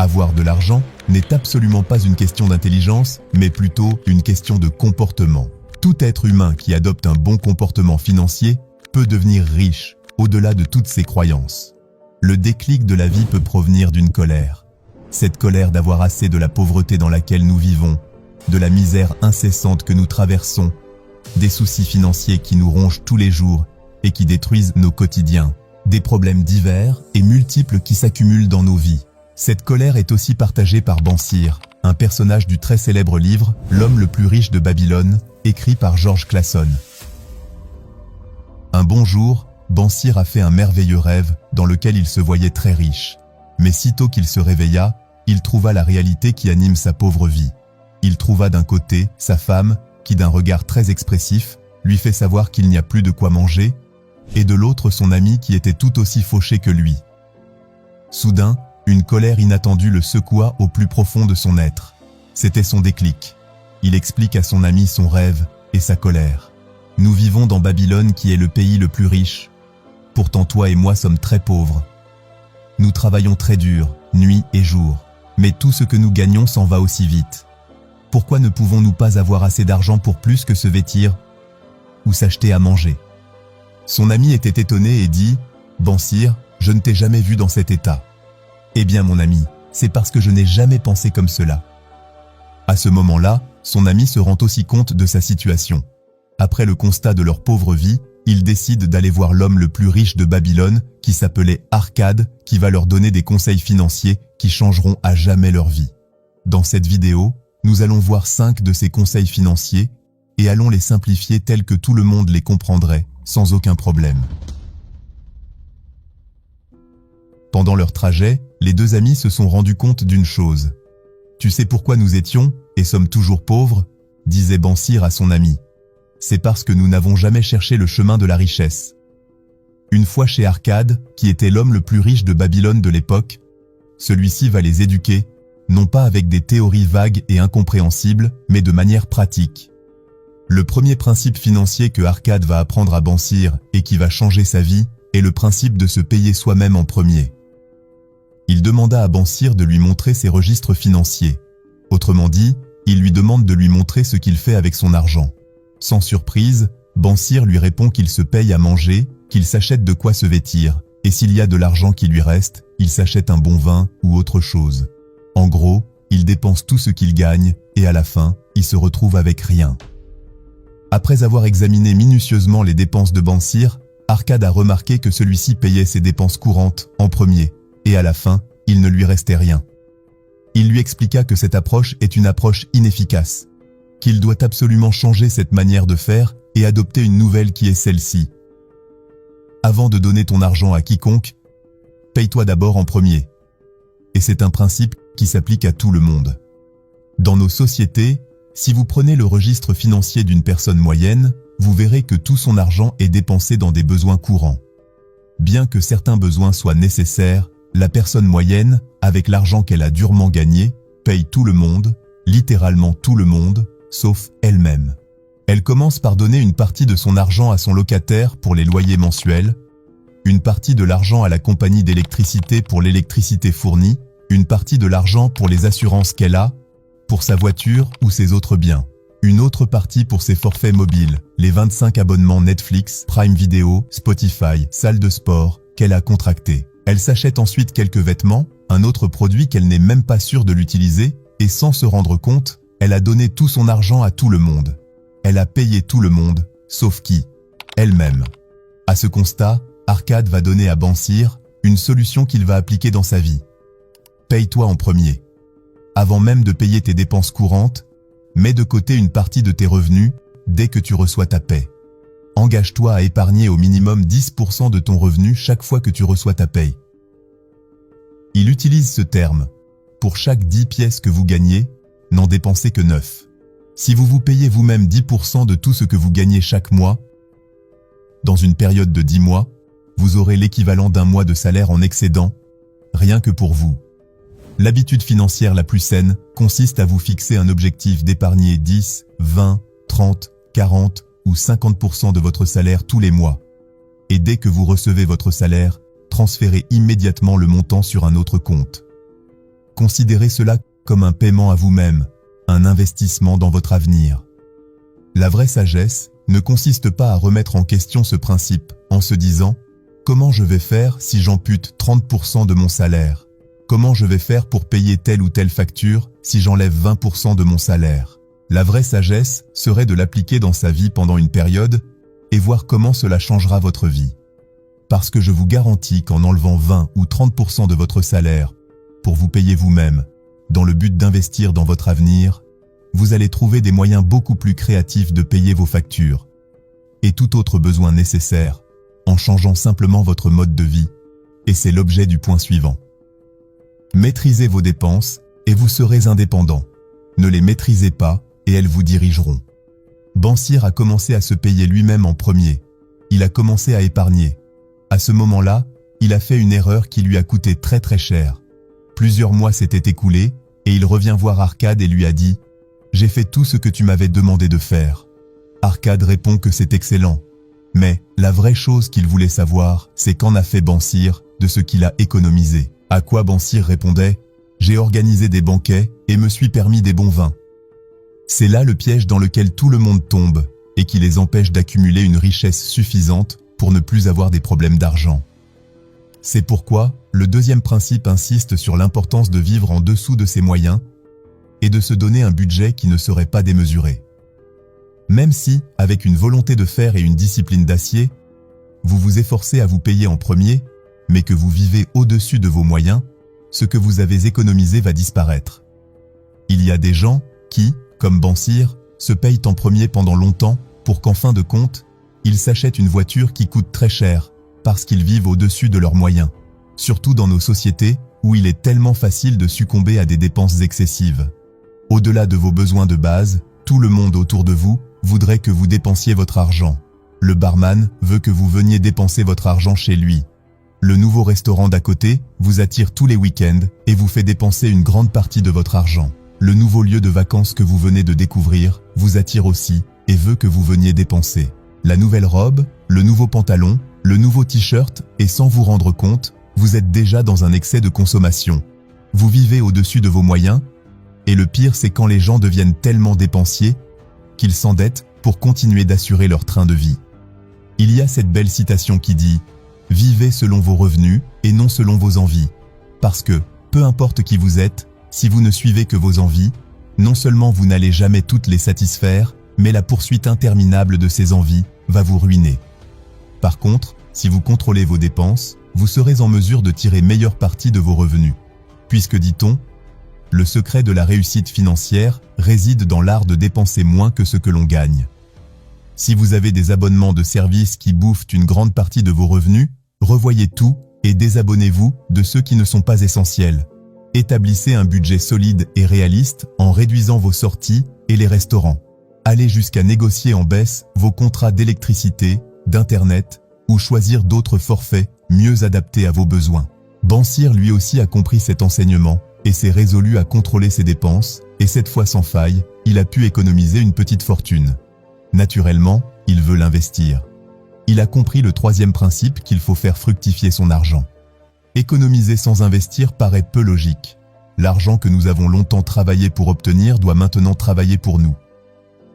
Avoir de l'argent n'est absolument pas une question d'intelligence, mais plutôt une question de comportement. Tout être humain qui adopte un bon comportement financier peut devenir riche, au-delà de toutes ses croyances. Le déclic de la vie peut provenir d'une colère. Cette colère d'avoir assez de la pauvreté dans laquelle nous vivons, de la misère incessante que nous traversons, des soucis financiers qui nous rongent tous les jours et qui détruisent nos quotidiens, des problèmes divers et multiples qui s'accumulent dans nos vies. Cette colère est aussi partagée par Bansir, un personnage du très célèbre livre « L'homme le plus riche de Babylone », écrit par George Clason. Un bon jour, Bansir a fait un merveilleux rêve dans lequel il se voyait très riche. Mais sitôt qu'il se réveilla, il trouva la réalité qui anime sa pauvre vie. Il trouva d'un côté sa femme, qui d'un regard très expressif, lui fait savoir qu'il n'y a plus de quoi manger, et de l'autre son ami qui était tout aussi fauché que lui. Soudain, une colère inattendue le secoua au plus profond de son être. C'était son déclic. Il explique à son ami son rêve et sa colère. « Nous vivons dans Babylone qui est le pays le plus riche. Pourtant toi et moi sommes très pauvres. Nous travaillons très dur, nuit et jour. Mais tout ce que nous gagnons s'en va aussi vite. Pourquoi ne pouvons-nous pas avoir assez d'argent pour plus que se vêtir ou s'acheter à manger ?» Son ami était étonné et dit « Bansir, je ne t'ai jamais vu dans cet état. » « Eh bien mon ami, c'est parce que je n'ai jamais pensé comme cela. » À ce moment-là, son ami se rend aussi compte de sa situation. Après le constat de leur pauvre vie, ils décident d'aller voir l'homme le plus riche de Babylone, qui s'appelait Arcade, qui va leur donner des conseils financiers qui changeront à jamais leur vie. Dans cette vidéo, nous allons voir 5 de ces conseils financiers et allons les simplifier tels que tout le monde les comprendrait, sans aucun problème. Pendant leur trajet, les deux amis se sont rendus compte d'une chose. « Tu sais pourquoi nous étions et sommes toujours pauvres ?» disait Bansir à son ami. « C'est parce que nous n'avons jamais cherché le chemin de la richesse. » Une fois chez Arcade, qui était l'homme le plus riche de Babylone de l'époque, celui-ci va les éduquer, non pas avec des théories vagues et incompréhensibles, mais de manière pratique. Le premier principe financier que Arcade va apprendre à Bansir et qui va changer sa vie est le principe de se payer soi-même en premier. Il demanda à Bansir de lui montrer ses registres financiers. Autrement dit, il lui demande de lui montrer ce qu'il fait avec son argent. Sans surprise, Bansir lui répond qu'il se paye à manger, qu'il s'achète de quoi se vêtir, et s'il y a de l'argent qui lui reste, il s'achète un bon vin ou autre chose. En gros, il dépense tout ce qu'il gagne, et à la fin, il se retrouve avec rien. Après avoir examiné minutieusement les dépenses de Bansir, Arcade a remarqué que celui-ci payait ses dépenses courantes en premier, et à la fin, il ne lui restait rien. Il lui expliqua que cette approche est une approche inefficace, qu'il doit absolument changer cette manière de faire et adopter une nouvelle qui est celle-ci. Avant de donner ton argent à quiconque, paye-toi d'abord en premier. Et c'est un principe qui s'applique à tout le monde. Dans nos sociétés, si vous prenez le registre financier d'une personne moyenne, vous verrez que tout son argent est dépensé dans des besoins courants. Bien que certains besoins soient nécessaires, la personne moyenne, avec l'argent qu'elle a durement gagné, paye tout le monde, littéralement tout le monde, sauf elle-même. Elle commence par donner une partie de son argent à son locataire pour les loyers mensuels, une partie de l'argent à la compagnie d'électricité pour l'électricité fournie, une partie de l'argent pour les assurances qu'elle a, pour sa voiture ou ses autres biens, une autre partie pour ses forfaits mobiles, les 25 abonnements Netflix, Prime Video, Spotify, salle de sport qu'elle a contractés. Elle s'achète ensuite quelques vêtements, un autre produit qu'elle n'est même pas sûre de l'utiliser, et sans se rendre compte, elle a donné tout son argent à tout le monde. Elle a payé tout le monde, sauf qui? Elle-même. À ce constat, Arcade va donner à Bansir une solution qu'il va appliquer dans sa vie. Paye-toi en premier. Avant même de payer tes dépenses courantes, mets de côté une partie de tes revenus dès que tu reçois ta paie. Engage-toi à épargner au minimum 10% de ton revenu chaque fois que tu reçois ta paye. Il utilise ce terme. Pour chaque 10 pièces que vous gagnez, n'en dépensez que 9. Si vous vous payez vous-même 10% de tout ce que vous gagnez chaque mois, dans une période de 10 mois, vous aurez l'équivalent d'un mois de salaire en excédent, rien que pour vous. L'habitude financière la plus saine consiste à vous fixer un objectif d'épargner 10, 20, 30, 40 ou 50% de votre salaire tous les mois. Et dès que vous recevez votre salaire, transférez immédiatement le montant sur un autre compte. Considérez cela comme un paiement à vous-même, un investissement dans votre avenir. La vraie sagesse ne consiste pas à remettre en question ce principe en se disant « Comment je vais faire si j'ampute 30% de mon salaire ? Comment je vais faire pour payer telle ou telle facture si j'enlève 20% de mon salaire ?» La vraie sagesse serait de l'appliquer dans sa vie pendant une période et voir comment cela changera votre vie. Parce que je vous garantis qu'en enlevant 20 ou 30% de votre salaire pour vous payer vous-même, dans le but d'investir dans votre avenir, vous allez trouver des moyens beaucoup plus créatifs de payer vos factures et tout autre besoin nécessaire en changeant simplement votre mode de vie. Et c'est l'objet du point suivant. Maîtrisez vos dépenses et vous serez indépendant. Ne les maîtrisez pas et elles vous dirigeront. Bansir a commencé à se payer lui-même en premier. Il a commencé à épargner. À ce moment-là, il a fait une erreur qui lui a coûté très cher. Plusieurs mois s'étaient écoulés et il revient voir Arcade et lui a dit « J'ai fait tout ce que tu m'avais demandé de faire. » Arcade répond que c'est excellent. Mais la vraie chose qu'il voulait savoir, c'est qu'en a fait Bansir de ce qu'il a économisé. À quoi Bansir répondait « J'ai organisé des banquets et me suis permis des bons vins. » C'est là le piège dans lequel tout le monde tombe et qui les empêche d'accumuler une richesse suffisante pour ne plus avoir des problèmes d'argent. C'est pourquoi le deuxième principe insiste sur l'importance de vivre en dessous de ses moyens et de se donner un budget qui ne serait pas démesuré. Même si, avec une volonté de faire et une discipline d'acier, vous vous efforcez à vous payer en premier, mais que vous vivez au-dessus de vos moyens, ce que vous avez économisé va disparaître. Il y a des gens qui, comme Bansir, se payent en premier pendant longtemps pour qu'en fin de compte, ils s'achètent une voiture qui coûte très cher parce qu'ils vivent au-dessus de leurs moyens. Surtout dans nos sociétés où il est tellement facile de succomber à des dépenses excessives. Au-delà de vos besoins de base, tout le monde autour de vous voudrait que vous dépensiez votre argent. Le barman veut que vous veniez dépenser votre argent chez lui. Le nouveau restaurant d'à côté vous attire tous les week-ends et vous fait dépenser une grande partie de votre argent. Le nouveau lieu de vacances que vous venez de découvrir vous attire aussi et veut que vous veniez dépenser. La nouvelle robe, le nouveau pantalon, le nouveau t-shirt et sans vous rendre compte, vous êtes déjà dans un excès de consommation. Vous vivez au-dessus de vos moyens et le pire c'est quand les gens deviennent tellement dépensiers qu'ils s'endettent pour continuer d'assurer leur train de vie. Il y a cette belle citation qui dit « Vivez selon vos revenus et non selon vos envies ». Parce que, peu importe qui vous êtes, si vous ne suivez que vos envies, non seulement vous n'allez jamais toutes les satisfaire, mais la poursuite interminable de ces envies va vous ruiner. Par contre, si vous contrôlez vos dépenses, vous serez en mesure de tirer meilleure partie de vos revenus. Puisque, dit-on, le secret de la réussite financière réside dans l'art de dépenser moins que ce que l'on gagne. Si vous avez des abonnements de services qui bouffent une grande partie de vos revenus, revoyez tout et désabonnez-vous de ceux qui ne sont pas essentiels. Établissez un budget solide et réaliste en réduisant vos sorties et les restaurants. Allez jusqu'à négocier en baisse vos contrats d'électricité, d'internet ou choisir d'autres forfaits mieux adaptés à vos besoins. Bansir lui aussi a compris cet enseignement et s'est résolu à contrôler ses dépenses et cette fois sans faille, il a pu économiser une petite fortune. Naturellement, il veut l'investir. Il a compris le troisième principe qu'il faut faire fructifier son argent. Économiser sans investir paraît peu logique. L'argent que nous avons longtemps travaillé pour obtenir doit maintenant travailler pour nous.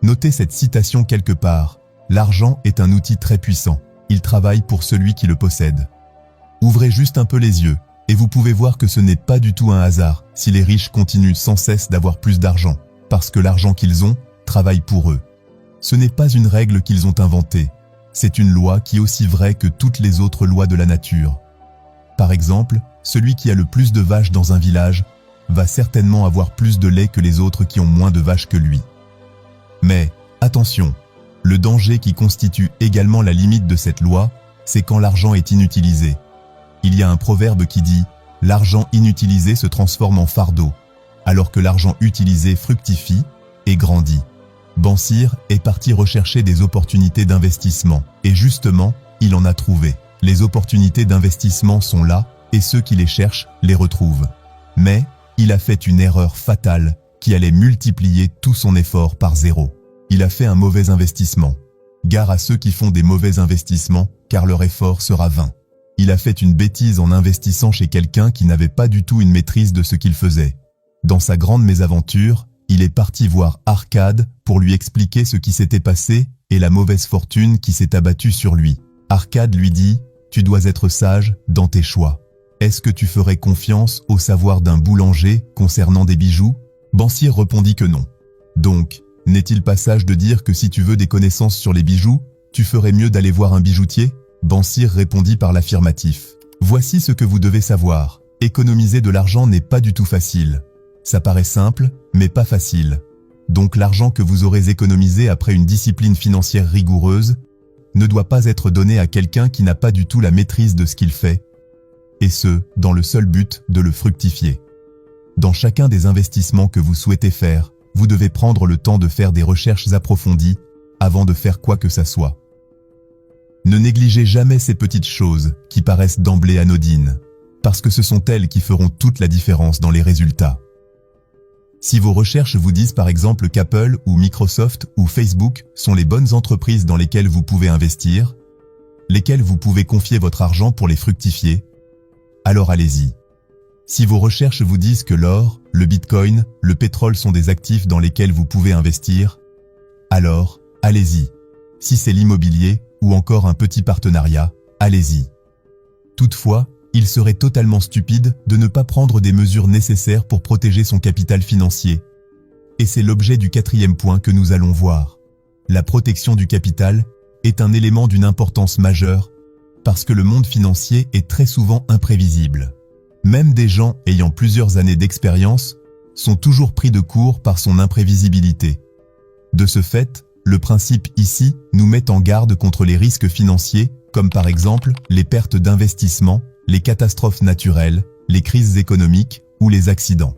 Notez cette citation quelque part. L'argent est un outil très puissant. Il travaille pour celui qui le possède. Ouvrez juste un peu les yeux et vous pouvez voir que ce n'est pas du tout un hasard si les riches continuent sans cesse d'avoir plus d'argent, parce que l'argent qu'ils ont travaille pour eux. Ce n'est pas une règle qu'ils ont inventée. C'est une loi qui est aussi vraie que toutes les autres lois de la nature. Par exemple, celui qui a le plus de vaches dans un village va certainement avoir plus de lait que les autres qui ont moins de vaches que lui. Mais, attention, le danger qui constitue également la limite de cette loi, c'est quand l'argent est inutilisé. Il y a un proverbe qui dit « L'argent inutilisé se transforme en fardeau », alors que l'argent utilisé fructifie et grandit. Bansir est parti rechercher des opportunités d'investissement, et justement, il en a trouvé. Les opportunités d'investissement sont là, et ceux qui les cherchent les retrouvent. Mais, il a fait une erreur fatale qui allait multiplier tout son effort par zéro. Il a fait un mauvais investissement. Gare à ceux qui font des mauvais investissements, car leur effort sera vain. Il a fait une bêtise en investissant chez quelqu'un qui n'avait pas du tout une maîtrise de ce qu'il faisait. Dans sa grande mésaventure, il est parti voir Arcade pour lui expliquer ce qui s'était passé et la mauvaise fortune qui s'est abattue sur lui. Arcade lui dit « Tu dois être sage dans tes choix. Est-ce que tu ferais confiance au savoir d'un boulanger concernant des bijoux ?» Bansir répondit que non. Donc, n'est-il pas sage de dire que si tu veux des connaissances sur les bijoux, tu ferais mieux d'aller voir un bijoutier ? Bansir répondit par l'affirmatif. Voici ce que vous devez savoir. Économiser de l'argent n'est pas du tout facile. Ça paraît simple, mais pas facile. Donc l'argent que vous aurez économisé après une discipline financière rigoureuse ne doit pas être donné à quelqu'un qui n'a pas du tout la maîtrise de ce qu'il fait, et ce, dans le seul but de le fructifier. Dans chacun des investissements que vous souhaitez faire, vous devez prendre le temps de faire des recherches approfondies avant de faire quoi que ça soit. Ne négligez jamais ces petites choses qui paraissent d'emblée anodines, parce que ce sont elles qui feront toute la différence dans les résultats. Si vos recherches vous disent par exemple qu'Apple ou Microsoft ou Facebook sont les bonnes entreprises dans lesquelles vous pouvez investir, lesquelles vous pouvez confier votre argent pour les fructifier, alors allez-y. Si vos recherches vous disent que l'or, le bitcoin, le pétrole sont des actifs dans lesquels vous pouvez investir, alors allez-y. Si c'est l'immobilier ou encore un petit partenariat, allez-y. Toutefois, il serait totalement stupide de ne pas prendre des mesures nécessaires pour protéger son capital financier. Et c'est l'objet du 4e point que nous allons voir. La protection du capital est un élément d'une importance majeure parce que le monde financier est très souvent imprévisible. Même des gens ayant plusieurs années d'expérience sont toujours pris de court par son imprévisibilité. De ce fait, le principe ici nous met en garde contre les risques financiers, comme par exemple les pertes d'investissement, les catastrophes naturelles, les crises économiques ou les accidents.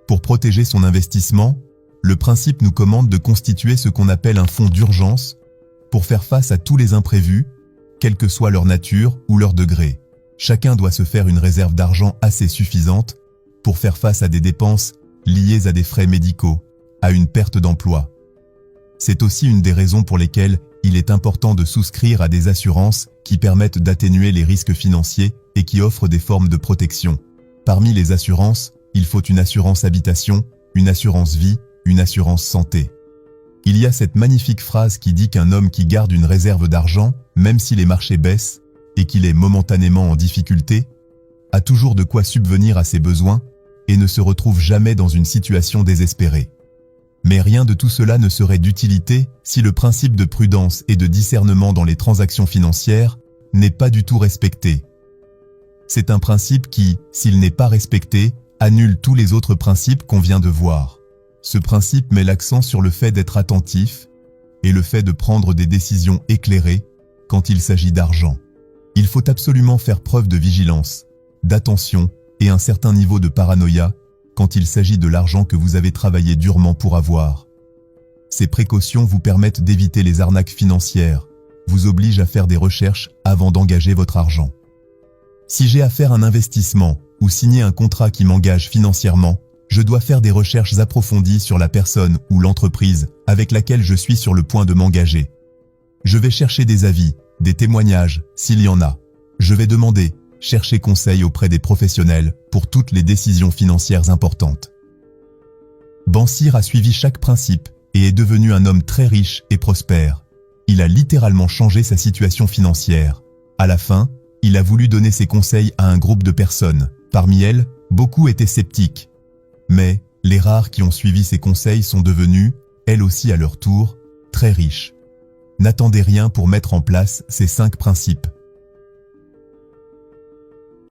Pour protéger son investissement, le principe nous commande de constituer ce qu'on appelle un fonds d'urgence pour faire face à tous les imprévus, quelle que soit leur nature ou leur degré. Chacun doit se faire une réserve d'argent assez suffisante pour faire face à des dépenses liées à des frais médicaux, à une perte d'emploi. C'est aussi une des raisons pour lesquelles il est important de souscrire à des assurances qui permettent d'atténuer les risques financiers et qui offrent des formes de protection. Parmi les assurances, il faut une assurance habitation, une assurance vie, une assurance santé. Il y a cette magnifique phrase qui dit qu'un homme qui garde une réserve d'argent, même si les marchés baissent et qu'il est momentanément en difficulté, a toujours de quoi subvenir à ses besoins et ne se retrouve jamais dans une situation désespérée. Mais rien de tout cela ne serait d'utilité si le principe de prudence et de discernement dans les transactions financières n'est pas du tout respecté. C'est un principe qui, s'il n'est pas respecté, annule tous les autres principes qu'on vient de voir. Ce principe met l'accent sur le fait d'être attentif et le fait de prendre des décisions éclairées quand il s'agit d'argent. Il faut absolument faire preuve de vigilance, d'attention et un certain niveau de paranoïa quand il s'agit de l'argent que vous avez travaillé durement pour avoir. Ces précautions vous permettent d'éviter les arnaques financières, vous obligent à faire des recherches avant d'engager votre argent. Si j'ai à faire un investissement ou signer un contrat qui m'engage financièrement, je dois faire des recherches approfondies sur la personne ou l'entreprise avec laquelle je suis sur le point de m'engager. Je vais chercher des avis, des témoignages, s'il y en a. Je vais demander, chercher conseil auprès des professionnels pour toutes les décisions financières importantes. Bansir a suivi chaque principe et est devenu un homme très riche et prospère. Il a littéralement changé sa situation financière. À la fin, il a voulu donner ses conseils à un groupe de personnes. Parmi elles, beaucoup étaient sceptiques. Mais les rares qui ont suivi ses conseils sont devenus, elles aussi à leur tour, très riches. N'attendez rien pour mettre en place ces 5 principes.